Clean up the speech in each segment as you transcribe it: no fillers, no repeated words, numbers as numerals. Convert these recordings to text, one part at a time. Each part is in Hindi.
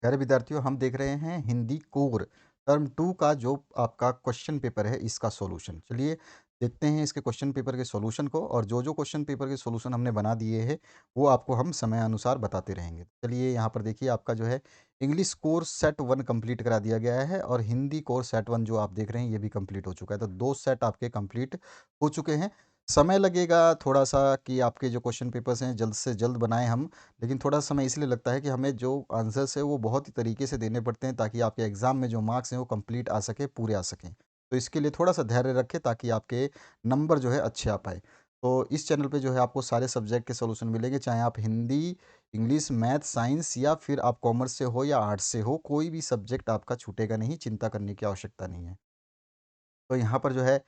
प्यारे विद्यार्थियों, हम देख रहे हैं हिंदी कोर टर्म 2 का जो आपका क्वेश्चन पेपर है इसका सॉल्यूशन। चलिए देखते हैं इसके क्वेश्चन पेपर के सॉल्यूशन को, और जो क्वेश्चन पेपर के सॉल्यूशन हमने बना दिए हैं वो आपको हम समय अनुसार बताते रहेंगे। चलिए यहाँ पर देखिए, आपका जो है इंग्लिश कोर सेट 1 कंप्लीट करा दिया गया है, और हिंदी कोर सेट 1 जो आप देख रहे हैं ये भी कंप्लीट हो चुका है। तो 2 सेट आपके कंप्लीट हो चुके हैं। समय लगेगा थोड़ा-सा कि आपके जो क्वेश्चन पेपर्स हैं जल्द से जल्द बनाएँ हम। लेकिन थोड़ा समय इसलिए लगता है कि हमें जो आंसर्स है वो बहुत ही तरीके से देने पड़ते हैं, ताकि आपके एग्ज़ाम में जो मार्क्स हैं वो कंप्लीट आ सके, पूरे आ सकें। तो इसके लिए थोड़ा-सा धैर्य रखें, ताकि आपके नंबर जो है अच्छे आ पाएँ। तो इस चैनल पे जो है आपको सारे सब्जेक्ट के सॉल्यूशन मिलेंगे, चाहे आप हिंदी, इंग्लिश, मैथ, साइंस या फिर आप कॉमर्स से हो या आर्ट्स से हो, कोई भी सब्जेक्ट आपका छूटेगा नहीं, चिंता करने की आवश्यकता नहीं है। तो यहाँ पर जो है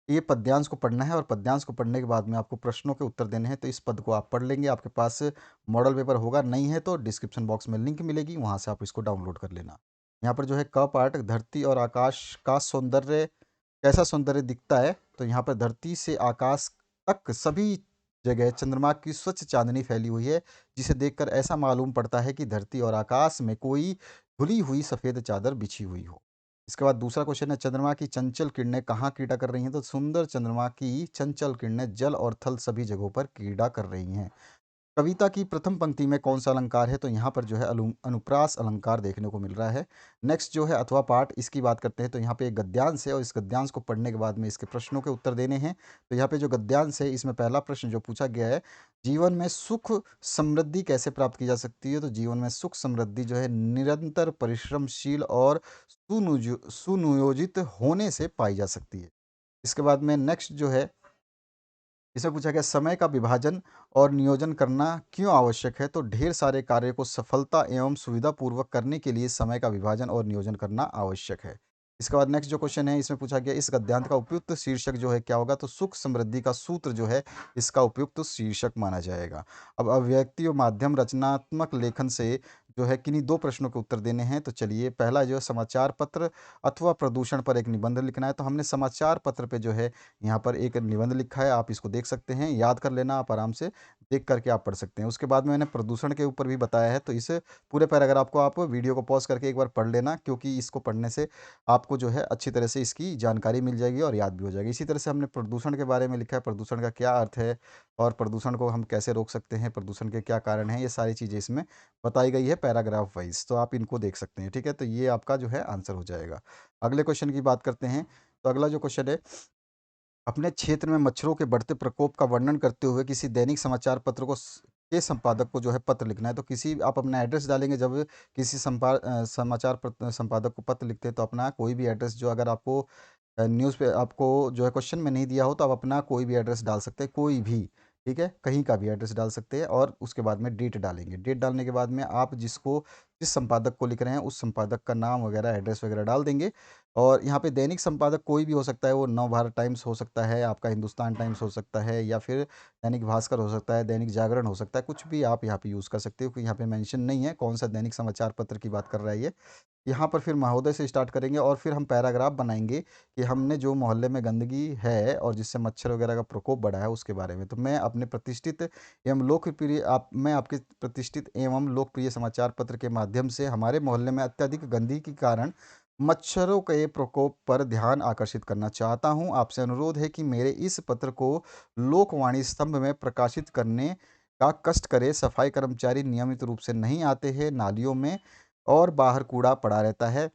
ये पद्यांश को पढ़ना है, और पद्यांश को पढ़ने के बाद में आपको प्रश्नों के उत्तर देने हैं। तो इस पद को आप पढ़ लेंगे, आपके पास मॉडल पेपर होगा, नहीं है तो डिस्क्रिप्शन बॉक्स में लिंक मिलेगी, वहाँ से आप इसको डाउनलोड कर लेना। यहाँ पर जो है क पार्ट, धरती और आकाश का सौंदर्य, कैसा सौंदर्य दिखता है। तो यहाँ पर धरती से आकाश तक सभी जगह चंद्रमा की स्वच्छ चांदनी फैली हुई है, जिसे देखकर ऐसा मालूम पड़ता है कि धरती और आकाश में कोई धुली हुई सफ़ेद चादर बिछी हुई हो। इसके बाद दूसरा क्वेश्चन है, चंद्रमा की चंचल किरणें कहाँ क्रीड़ा कर रही हैं। तो सुंदर चंद्रमा की चंचल किरणें जल और थल सभी जगहों पर क्रीड़ा कर रही हैं। कविता की प्रथम पंक्ति में कौन-सा अलंकार है? तो यहाँ पर जो है अनुप्रास अलंकार देखने को मिल रहा है। नेक्स्ट जो है अथवा पाठ, इसकी बात करते हैं। तो यहाँ पे एक गद्यांश है, और इस गद्यांश को पढ़ने के बाद में इसके प्रश्नों के उत्तर देने हैं। तो यहाँ पे जो गद्यांश है, इसमें पहला प्रश्न जो पूछा गया है, जीवन में सुख समृद्धि कैसे प्राप्त की जा सकती है? तो जीवन में सुख समृद्धि जो है निरंतर परिश्रमशील और सुनियोजित होने से पाई जा सकती है। इसके बाद में नेक्स्ट जो है, इसमें पूछा गया समय का विभाजन और नियोजन करना क्यों आवश्यक है? तो ढेर सारे कार्य को सफलता एवं सुविधापूर्वक करने के लिए समय का विभाजन और नियोजन करना आवश्यक है। इसके बाद नेक्स्ट जो क्वेश्चन है, इसमें पूछा गया इस गद्यांश का उपयुक्त शीर्षक जो है क्या होगा? तो सुख समृद्धि का सूत्र जो है इसका उपयुक्त शीर्षक माना जाएगा। अब अभिव्यक्ति और माध्यम रचनात्मक लेखन से जो है किन्हीं दो प्रश्नों के उत्तर देने हैं। तो चलिए, पहला जो है समाचार पत्र अथवा प्रदूषण पर एक निबंध लिखना है। तो हमने समाचार पत्र पे जो है यहाँ पर एक निबंध लिखा है, आप इसको देख सकते हैं, याद कर लेना, आप आराम से देख करके आप पढ़ सकते हैं। उसके बाद में मैंने प्रदूषण के ऊपर भी बताया है, तो इस पूरे पैराग्राफ को आप वीडियो को पॉज़ करके एक बार पढ़ लेना, क्योंकि इसको पढ़ने से आपको जो है अच्छी तरह से इसकी जानकारी मिल जाएगी और याद भी हो जाएगी। इसी तरह से हमने प्रदूषण के बारे में लिखा है, प्रदूषण का क्या अर्थ है और प्रदूषण को हम कैसे रोक सकते हैं, प्रदूषण के क्या कारण हैं, ये सारी चीज़ें इसमें बताई गई है पैराग्राफ वाइज़, तो आप इनको देख सकते हैं, ठीक है? तो ये आपका जो है आंसर हो जाएगा। अगले क्वेश्चन की बात करते हैं, तो अगला जो क्वेश्चन है, अपने क्षेत्र में मच्छरों के बढ़ते प्रकोप का वर्णन करते हुए किसी दैनिक समाचार पत्र को के संपादक को जो है पत्र लिखना है। तो किसी आप अपना एड्रेस डालेंगे, जब किसी समाचार संपादक को पत्र लिखते हैं, तो अपना कोई भी एड्रेस, जो अगर आपको न्यूज़ पे आपको जो है क्वेश्चन में नहीं दिया हो, तो आप अपना कोई भी एड्रेस डाल सकते हैं, कोई भी, ठीक है? कहीं का भी एड्रेस डाल सकते हैं, और उसके बाद में डेट डालेंगे। डेट डालने के बाद में आप जिस संपादक को लिख रहे हैं, उस संपादक का नाम वगैरह, एड्रेस वगैरह डाल देंगे। और यहाँ पे दैनिक संपादक कोई भी हो सकता है, वो नवभारत टाइम्स हो सकता है, आपका हिंदुस्तान टाइम्स हो सकता है, या फिर दैनिक भास्कर हो सकता है, दैनिक जागरण हो सकता है, कुछ भी आप यहाँ पे यूज़ कर सकते हो, क्योंकि यहाँ पे मेंशन नहीं है कौन सा दैनिक समाचार पत्र की बात कर रहा है ये। यहाँ पर फिर महोदय से स्टार्ट करेंगे, और फिर हम पैराग्राफ बनाएँगे कि हमने जो मोहल्ले में गंदगी है और जिससे मच्छर वगैरह का प्रकोप बढ़ा है उसके बारे में। तो मैं आपके प्रतिष्ठित एवं लोकप्रिय समाचार पत्र के माध्यम से हमारे मोहल्ले में अत्यधिक गंदगी के कारण मच्छरों के प्रकोप पर ध्यान आकर्षित करना चाहता हूँ। आपसे अनुरोध है कि मेरे इस पत्र को लोकवाणी स्तंभ में प्रकाशित करने का कष्ट करें। सफाई कर्मचारी नियमित रूप से नहीं आते हैं, नालियों में और बाहर कूड़ा पड़ा रहता है।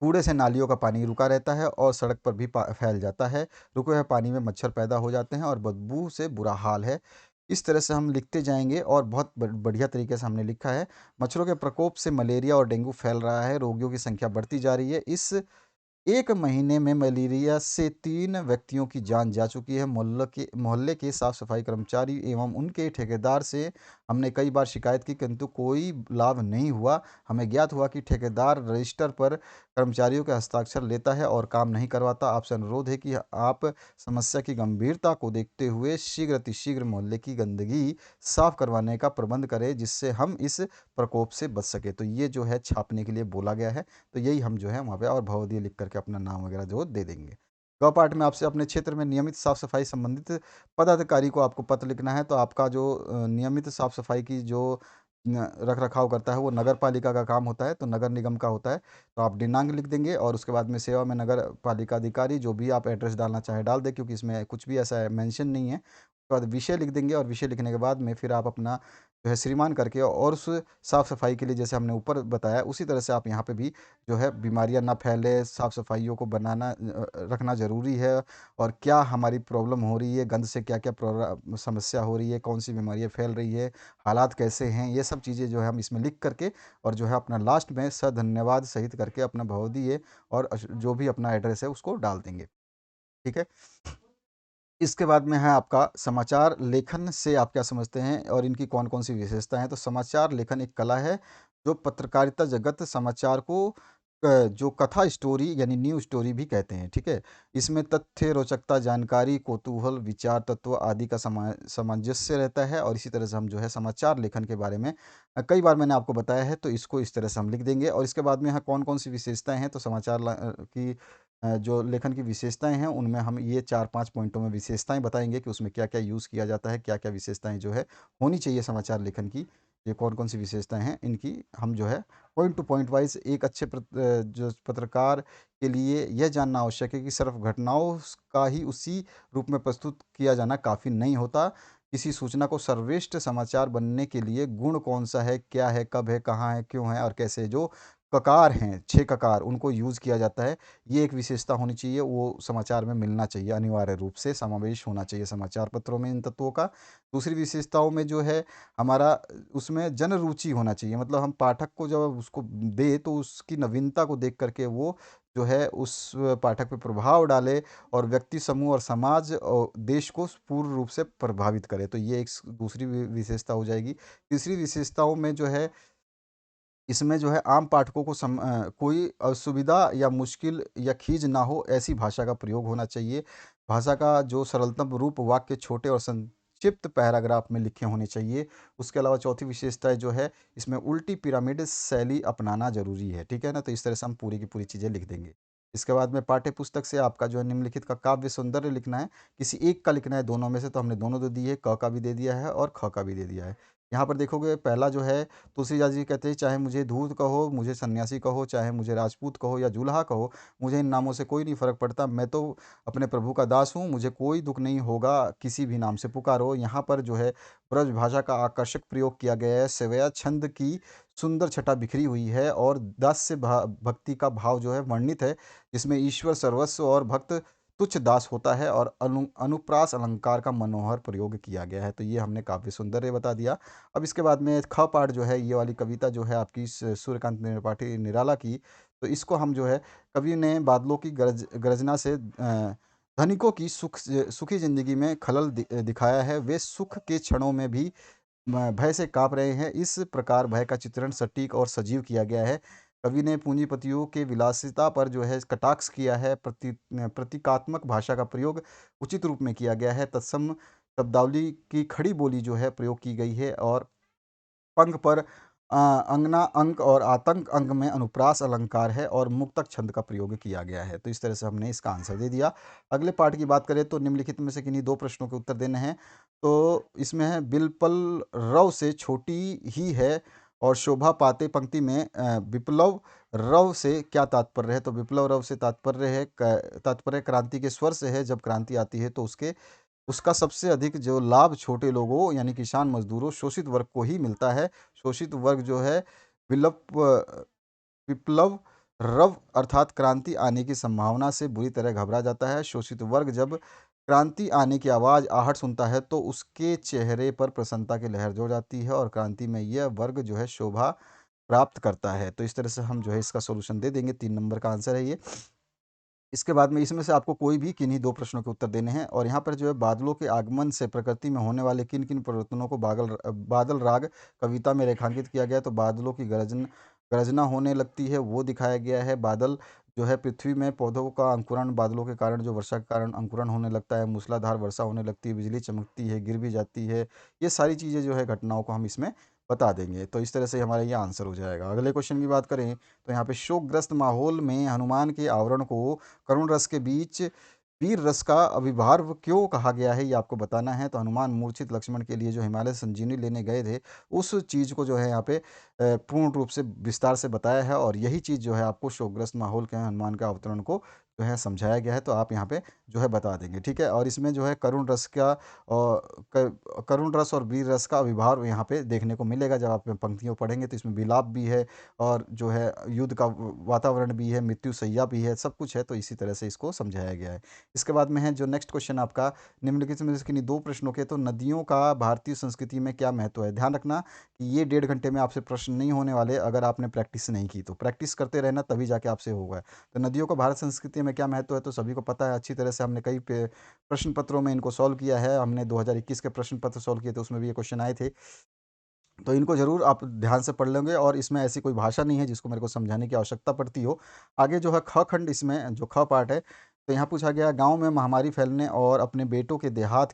कूड़े से नालियों का पानी रुका रहता है और सड़क पर भी फैल जाता है। रुके हुए पानी में मच्छर पैदा हो जाते हैं और बदबू से बुरा हाल है। इस तरह से हम लिखते जाएंगे, और बहुत बढ़िया तरीके से हमने लिखा है। मच्छरों के प्रकोप से मलेरिया और डेंगू फैल रहा है, रोगियों की संख्या बढ़ती जा रही है। इस 1 महीने में मलेरिया से 3 व्यक्तियों की जान जा चुकी है। मोहल्ले के साफ-सफाई कर्मचारी एवं उनके ठेकेदार से हमने कई बार शिकायत की, किंतु कोई लाभ नहीं हुआ। हमें ज्ञात हुआ कि ठेकेदार रजिस्टर पर कर्मचारियों के हस्ताक्षर लेता है और काम नहीं करवाता। आपसे अनुरोध है कि आप समस्या की गंभीरता को देखते हुए शीघ्र अतिशीघ्र मोहल्ले की गंदगी साफ करवाने का प्रबंध करें, जिससे हम इस प्रकोप से बच सकें। तो ये जो है छापने के लिए बोला गया है। तो यही हम जो है वहाँ पे और भगवदीय लिख करके अपना नाम वगैरह जो दे देंगे। ग पार्ट में आपसे अपने क्षेत्र में नियमित साफ-सफाई संबंधित पदाधिकारी को आपको पत्र लिखना है। तो आपका जो नियमित साफ-सफाई की जो रख रखाव करता है वो नगर पालिका का काम होता है, तो नगर निगम का होता है। तो आप दिनांक लिख देंगे और उसके बाद में सेवा में नगर पालिका अधिकारी जो भी आप एड्रेस डालना चाहें डाल दें, क्योंकि इसमें कुछ भी ऐसा मेंशन नहीं है। उसके बाद विषय लिख देंगे और विषय लिखने के बाद में फिर आप अपना जो है श्रीमान करके और उस साफ़ सफाई के लिए जैसे हमने ऊपर बताया उसी तरह से आप यहाँ पे भी जो है बीमारियाँ ना फैले, साफ़ सफाइयों को बनाना रखना ज़रूरी है। और क्या हमारी प्रॉब्लम हो रही है, गंद से क्या-क्या समस्या हो रही है, कौन-सी बीमारियाँ फैल रही है, हालात कैसे हैं, ये सब चीज़ें जो है हम इसमें लिख करके और जो है अपना लास्ट में धन्यवाद सहित करके अपना भवदीय और जो भी अपना एड्रेस है उसको डाल देंगे। ठीक है? इसके बाद में है आपका समाचार लेखन से आप क्या समझते हैं और इनकी कौन-कौन सी विशेषताएँ हैं? तो समाचार लेखन एक कला है, जो पत्रकारिता जगत समाचार को जो कथा स्टोरी यानी न्यूज़ स्टोरी भी कहते हैं, ठीक है? इसमें तथ्य, रोचकता, जानकारी, कौतूहल, विचार तत्व आदि का सामंजस्य रहता है और इसी तरह से हम जो है समाचार लेखन के बारे में कई बार मैंने आपको बताया है, तो इसको इस तरह से हम लिख देंगे और इसके बाद में यहाँ कौन-कौन सी विशेषताएँ हैं, तो समाचार की जो लेखन की विशेषताएँ हैं, उनमें हम ये 4-5 पॉइंटों में विशेषताएँ बताएँगे कि उसमें क्या-क्या यूज़ किया जाता है, क्या-क्या विशेषताएँ जो है होनी चाहिए समाचार लेखन की। ये कौन-कौन सी विशेषताएँ हैं, इनकी हम जो है पॉइंट टू पॉइंट वाइज़ एक अच्छे जो पत्रकार के लिए यह जानना आवश्यक है कि सिर्फ़ घटनाओं का ही उसी रूप में प्रस्तुत किया जाना काफ़ी नहीं होता। किसी सूचना को सर्वश्रेष्ठ समाचार बनने के लिए गुण कौन-सा है, क्या है, कब है, कहाँ है, क्यों है और कैसे है, जो ककार हैं, 6 ककार उनको यूज़ किया जाता है। ये एक विशेषता होनी चाहिए, वो समाचार में मिलना चाहिए, अनिवार्य रूप से समावेश होना चाहिए समाचार पत्रों में इन तत्वों का। दूसरी विशेषताओं में जो है हमारा उसमें जनरुचि होना चाहिए, मतलब हम पाठक को जब उसको दें तो उसकी नवीनता को देख कर के वो जो है उस पाठक पे प्रभाव डाले और व्यक्ति समूह और समाज और देश को पूर्ण रूप से प्रभावित करे। तो ये एक दूसरी विशेषता हो जाएगी। तीसरी विशेषताओं में जो है इसमें जो है आम पाठकों को कोई असुविधा या मुश्किल या खींच ना हो ऐसी भाषा का प्रयोग होना चाहिए। भाषा का जो सरलतम रूप वाक्य छोटे और संक्षिप्त पैराग्राफ में लिखे होने चाहिए। उसके अलावा चौथी विशेषता जो है इसमें उल्टी पिरामिड शैली अपनाना ज़रूरी है, ठीक है ना? तो इस तरह से हम पूरी की पूरी चीज़ें लिख देंगे। इसके बाद में पाठ्य पुस्तक से आपका जो है निम्नलिखित का काव्य सौंदर्य लिखना है, किसी एक का लिखना है दोनों में से, तो हमने दोनों दे दिए, क का भी दे दिया है और ख का भी दे दिया है। यहाँ पर देखोगे पहला जो है तुलसीदास जी कहते हैं चाहे मुझे धूर्त कहो, मुझे सन्यासी कहो, चाहे मुझे राजपूत कहो या दूल्हा कहो, मुझे इन नामों से कोई नहीं फ़र्क पड़ता। मैं तो अपने प्रभु का दास हूँ, मुझे कोई दुःख नहीं होगा, किसी भी नाम से पुकारो। यहाँ पर जो है ब्रज भाषा का आकर्षक प्रयोग किया गया है। सेवया छंद की सुंदर छटा बिखरी हुई है और दास्य भक्ति का भाव जो है वर्णित है, जिसमें ईश्वर सर्वस्व और भक्त तुच्छ दास होता है और अनुप्रास अलंकार का मनोहर प्रयोग किया गया है। तो ये हमने काव्य सौंदर्य बता दिया। अब इसके बाद में ख पाठ जो है ये वाली कविता जो है आपकी सूर्यकांत त्रिपाठी निराला की, तो इसको हम जो है कवि ने बादलों की गर्जना से धनिकों की सुखी जिंदगी में खलल दिखाया है। वे सुख के क्षणों में भी भय से काँप रहे हैं। इस प्रकार भय का चित्रण सटीक और सजीव किया गया है। कवि ने पूंजीपतियों के विलासिता पर जो है कटाक्ष किया है। प्रतीकात्मक भाषा का प्रयोग उचित रूप में किया गया है। तत्सम शब्दावली की खड़ी बोली जो है प्रयोग की गई है और पंग पर अंगना अंक और आतंक अंग में अनुप्रास अलंकार है और मुक्तक छंद का प्रयोग किया गया है। तो इस तरह से हमने इसका आंसर दे दिया। अगले पार्ट की बात करें तो निम्नलिखित में से किन्हीं दो प्रश्नों के उत्तर देने हैं। तो इसमें है बिल्पल रव से छोटी ही है और शोभा पाते पंक्ति में विप्लव रव से क्या तात्पर्य है? तो विप्लव रव से तात्पर्य है तात्पर्य क्रांति के स्वर से है। जब क्रांति आती है तो उसका सबसे अधिक जो लाभ छोटे लोगों यानी किसान मजदूरों शोषित वर्ग को ही मिलता है। शोषित वर्ग जो है विलप विप्लव रव अर्थात क्रांति आने की संभावना से बुरी तरह घबरा जाता है। शोषित वर्ग जब क्रांति आने की आवाज़ आहट सुनता है तो उसके चेहरे पर प्रसन्नता की लहर जोड़ जाती है और क्रांति में यह वर्ग जो है शोभा प्राप्त करता है। तो इस तरह से हम जो है इसका सॉल्यूशन दे देंगे। 3 नंबर का आंसर है ये। इसके बाद में इसमें से आपको कोई भी किन्हीं 2 प्रश्नों के उत्तर देने हैं और यहाँ पर जो है बादलों के आगमन से प्रकृति में होने वाले किन-किन परिवर्तनों को बादल राग कविता में रेखांकित किया गया है। तो बादलों की गरजना होने लगती है, वो दिखाया गया है। बादल जो है पृथ्वी में पौधों का अंकुरण बादलों के कारण जो वर्षा के कारण अंकुरण होने लगता है, मूसलाधार वर्षा होने लगती है, बिजली चमकती है, गिर भी जाती है। ये सारी चीज़ें जो है घटनाओं को हम इसमें बता देंगे। तो इस तरह से हमारा ये आंसर हो जाएगा। अगले क्वेश्चन की बात करें तो यहाँ पे शोकग्रस्त माहौल में हनुमान के आवरण को करुण रस के बीच वीर रस का अभिभार्व क्यों कहा गया है, ये आपको बताना है। तो हनुमान मूर्छित लक्ष्मण के लिए जो हिमालय से संजीवनी लेने गए थे, उस चीज़ को जो है यहाँ पे पूर्ण रूप से विस्तार से बताया है, और यही चीज़ जो है आपको शोकग्रस्त माहौल के हनुमान के अवतरण को जो है समझाया गया है। तो आप यहाँ पे जो है बता देंगे, ठीक है। और इसमें जो है करुण रस और वीर रस का अभिभाव यहाँ पे देखने को मिलेगा। जब आप पंक्तियों पढ़ेंगे तो इसमें विलाप भी है, और जो है युद्ध का वातावरण भी है, मृत्यु सैया भी है, सब कुछ है। तो इसी तरह से इसको समझाया गया है। इसके बाद में है जो नेक्स्ट क्वेश्चन आपका, निम्नलिखित में से किन्हीं दो प्रश्नों के, तो नदियों का भारतीय संस्कृति में क्या महत्व है। ध्यान रखना कि ये 1.5 घंटे में आपसे प्रश्न नहीं होने वाले अगर आपने प्रैक्टिस नहीं की। तो प्रैक्टिस करते रहना, तभी जाके आपसे होगा। तो नदियों का भारत संस्कृति में क्या महत्व है, तो सभी को पता है अच्छी तरह से। हमने कई प्रश्न पत्रों में इनको सॉल्व किया है। हमने 2021 के प्रश्न पत्र सॉल्व किए थे, उसमें भी ये क्वेश्चन आए थे। तो इनको ज़रूर आप ध्यान से पढ़ लेंगे, और इसमें ऐसी कोई भाषा नहीं है जिसको मेरे को समझाने की आवश्यकता पड़ती हो। आगे जो है ख खंड, इसमें जो ख पार्ट है, तो यहाँ पूछा गया, गांव में महामारी फैलने और अपने बेटों के देहांत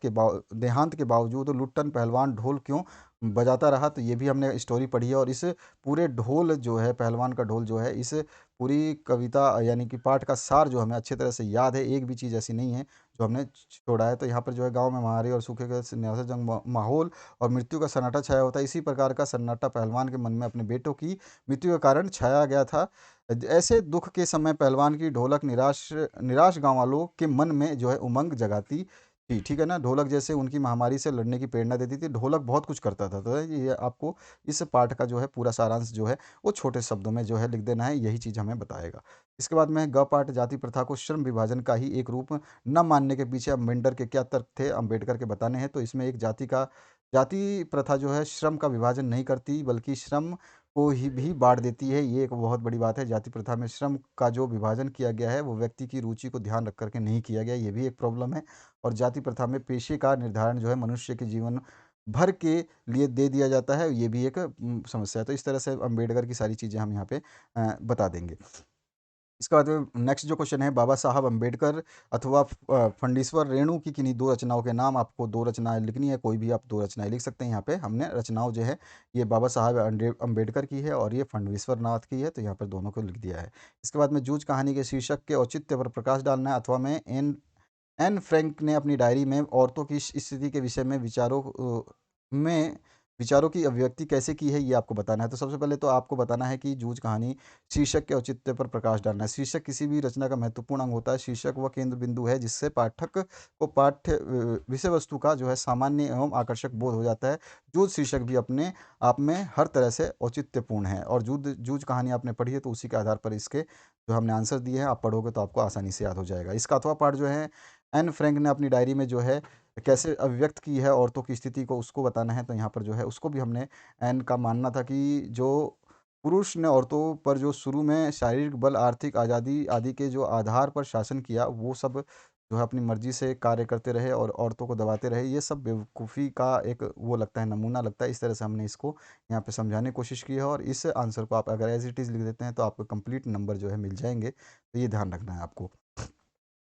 के बावजूद लुट्टन पहलवान ढोल क्यों बजाता रहा। तो ये भी हमने स्टोरी पढ़ी है, और इस पूरे ढोल जो है, पहलवान का ढोल जो है, इस पूरी कविता यानी कि पाठ का सार जो हमें अच्छी तरह से याद है। एक भी चीज़ ऐसी नहीं है जो हमने छोड़ा है। तो यहाँ पर जो है, गाँव में महामारी और सूखे के निराशाजनक माहौल और मृत्यु का सन्नाटा छाया होता है। इसी प्रकार का सन्नाटा पहलवान के मन में अपने बेटों की मृत्यु के कारण छाया गया था। ऐसे दुख के समय पहलवान की ढोलक निराश निराश गांव वालों के मन में जो है उमंग जगाती थी, ठीक है ना। ढोलक जैसे उनकी महामारी से लड़ने की प्रेरणा देती थी। ढोलक बहुत कुछ करता था। तो ये आपको इस पाठ का जो है पूरा सारांश जो है वो छोटे शब्दों में जो है लिख देना है। यही चीज़ हमें बताएगा। इसके बाद में ग पाठ, जाति प्रथा को श्रम विभाजन का ही एक रूप न मानने के पीछे अम्बेडकर के क्या तर्क थे, अम्बेडकर के बताने हैं। तो इसमें एक जाति प्रथा जो है श्रम का विभाजन नहीं करती, बल्कि श्रम को ही भी बाँट देती है। ये एक बहुत बड़ी बात है। जाति प्रथा में श्रम का जो विभाजन किया गया है, वो व्यक्ति की रुचि को ध्यान रख कर के नहीं किया गया, ये भी एक प्रॉब्लम है। और जाति प्रथा में पेशे का निर्धारण जो है मनुष्य के जीवन भर के लिए दे दिया जाता है, ये भी एक समस्या है। तो इस तरह से अम्बेडकर की सारी चीज़ें हम यहाँ पे बता देंगे। इसके बाद में नेक्स्ट जो क्वेश्चन है, बाबा साहब अम्बेडकर अथवा फंडीश्वर रेणु की किन्हीं दो रचनाओं के नाम। आपको दो रचनाएं लिखनी है, कोई भी आप दो रचनाएं लिख सकते हैं। यहाँ पे हमने रचनाओं जो है, ये बाबा साहब अम्बेडकर की है और ये फंडीश्वर नाथ की है। तो यहाँ पर दोनों को लिख दिया है। इसके बाद में जूझ कहानी के शीर्षक के औचित्य पर प्रकाश डालना है, अथवा में एन एन फ्रैंक ने अपनी डायरी में औरतों की स्थिति के विषय में विचारों की अभिव्यक्ति कैसे की है, ये आपको बताना है। तो सबसे पहले तो आपको बताना है कि जूझ कहानी शीर्षक के औचित्य पर प्रकाश डालना है। शीर्षक किसी भी रचना का महत्वपूर्ण अंग होता है। शीर्षक वह केंद्र बिंदु है जिससे पाठक को पाठ्य विषय वस्तु का जो है सामान्य एवं आकर्षक बोध हो जाता है। जूझ शीर्षक भी अपने आप में हर तरह से औचित्यपूर्ण है, और जूझ जूझ कहानी आपने पढ़ी है, तो उसी के आधार पर इसके जो हमने आंसर दिए हैं, आप पढ़ोगे तो आपको आसानी से याद हो जाएगा। इसका अथवा पाठ जो है, एन फ्रैंक ने अपनी डायरी में जो है कैसे अभिव्यक्त की है औरतों की स्थिति को, उसको बताना है। तो यहाँ पर जो है उसको भी हमने, एन का मानना था कि जो पुरुष ने औरतों पर जो शुरू में शारीरिक बल, आर्थिक आज़ादी आदि के जो आधार पर शासन किया, वो सब जो है अपनी मर्जी से कार्य करते रहे और औरतों को दबाते रहे, ये सब बेवकूफ़ी का एक वो लगता है, नमूना लगता है। इस तरह से हमने इसको यहाँ पे समझाने की कोशिश की है, और इस आंसर को आप अगर एज इट इज़ लिख देते हैं तो आपको कंप्लीट नंबर जो है मिल जाएंगे। तो ये ध्यान रखना है आपको।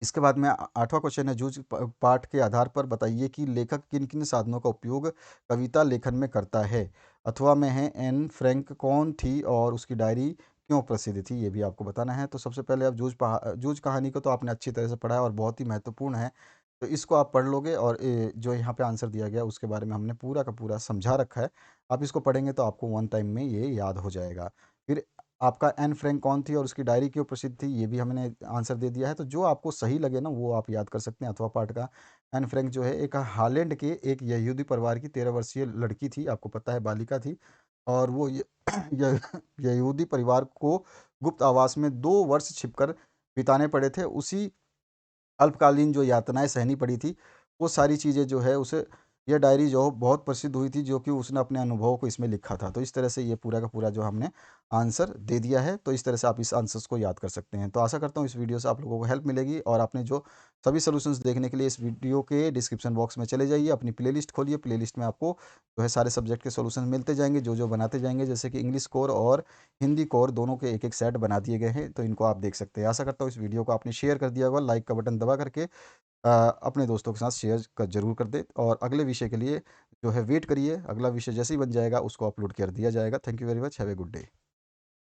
इसके बाद में 8वां क्वेश्चन है, जूझ पाठ के आधार पर बताइए कि लेखक किन किन साधनों का उपयोग कविता लेखन में करता है। अथवा में है, एन फ्रैंक कौन थी और उसकी डायरी क्यों प्रसिद्ध थी, ये भी आपको बताना है। तो सबसे पहले आप जूझ कहानी को तो आपने अच्छी तरह से पढ़ा है और बहुत ही महत्वपूर्ण है। तो इसको आप पढ़ लोगे, और जो यहाँ पे आंसर दिया गया उसके बारे में हमने पूरा का पूरा समझा रखा है। आप इसको पढ़ेंगे तो आपको वन टाइम में ये याद हो जाएगा। फिर आपका एन फ्रैंक कौन थी और उसकी डायरी क्यों प्रसिद्ध थी, ये भी हमने आंसर दे दिया है। तो जो आपको सही लगे ना, वो आप याद कर सकते हैं। अथवा पाठ का, एन फ्रैंक जो है एक हालैंड के एक यहूदी परिवार की 13 वर्षीय लड़की थी, आपको पता है, बालिका थी। और वो य यहूदी परिवार को गुप्त आवास में 2 वर्ष छिपकर बिताने पड़े थे। उसी अल्पकालीन जो यातनाएँ सहनी पड़ी थी, वो सारी चीज़ें जो है उसे, यह डायरी जो बहुत प्रसिद्ध हुई थी, जो कि उसने अपने अनुभवों को इसमें लिखा था। तो इस तरह से ये पूरा का पूरा जो हमने आंसर दे दिया है। तो इस तरह से आप इस आंसर्स को याद कर सकते हैं। तो आशा करता हूँ इस वीडियो से आप लोगों को हेल्प मिलेगी, और आपने जो सभी सॉल्यूशंस देखने के लिए इस वीडियो के डिस्क्रिप्शन बॉक्स में चले जाइए, अपनी प्लेलिस्ट खोलिए। प्लेलिस्ट में आपको जो है सारे सब्जेक्ट के सॉल्यूशन मिलते जाएँगे, जो बनाते जाएँगे। जैसे कि इंग्लिश कोर और हिंदी कोर दोनों के एक-एक सेट बना दिए गए हैं, तो इनको आप देख सकते हैं। आशा करता हूँ इस वीडियो को आपने शेयर कर दिया होगा, लाइक का बटन दबा करके अपने दोस्तों के साथ शेयर कर ज़रूर कर दें, और अगले विषय के लिए जो है वेट करिए। अगला विषय जैसे ही बन जाएगा उसको अपलोड कर दिया जाएगा। Thank you very much, have a good day.